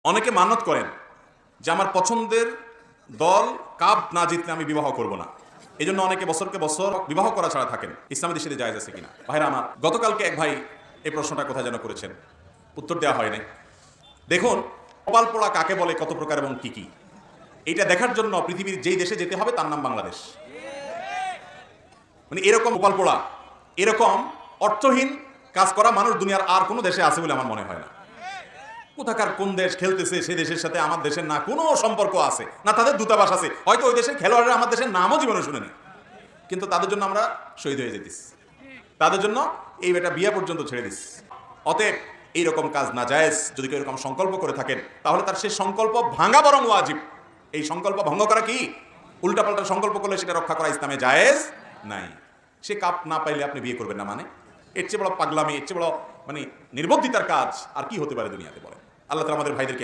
অনেকে মানত করেন যে আমার পছন্দের দল কাপ না জিতলে আমি বিবাহ করব না। এই জন্য অনেকে বছরকে বছর বিবাহ করা ছাড়া থাকেন। ইসলামী দেশে জায়েজ আছে কিনা? ভাইরা আমার, গতকালকে এক ভাই এই প্রশ্নটা কোথায় যেন করেছেন, উত্তর দেওয়া হয় নাই। দেখুন, কপাল পোড়া কাকে বলে, কত প্রকার এবং কি কি, এইটা দেখার জন্য পৃথিবীর যেই দেশে যেতে হবে তার নাম বাংলাদেশ। মানে এরকম কপাল পোড়া, এরকম অর্থহীন কাজ করা মানুষ দুনিয়ার আর কোনো দেশে আছে বলে আমার মনে হয় না। কোথাকার কোন দেশ খেলতেছে সে দেশের সাথে আমার দেশের না কোনো সম্পর্ক আছে, না তাদের দূতাবাস আছে, হয়তো ওই দেশের খেলোয়াড়রা আমার দেশের নামও জীবনে শুনেনি, কিন্তু তাদের জন্য আমরা শহীদ হয়ে যেতেছি, তাদের জন্য এই বেটা বিয়া পর্যন্ত ছেড়ে দিস। অতএব এইরকম কাজ না জায়েজ। যদি কেউ এরকম সংকল্প করে থাকেন তাহলে তার সে সংকল্প ভাঙা বরং ওয়াজিব। এই সংকল্প ভঙ্গ করা কি? উল্টাপাল্টা সংকল্প করলে সেটা রক্ষা করা ইসলামে জায়েজ নাই। সে কাপ না পাইলে আপনি বিয়ে করবেন না, মানে এর চেয়ে বড় পাগলামি, এর চেয়ে বড় মানে নির্বুদ্ধিতার কাজ আর কি হতে পারে দুনিয়াতে? বলেন। আল্লাহ তাআলা আমাদের ভাইদেরকে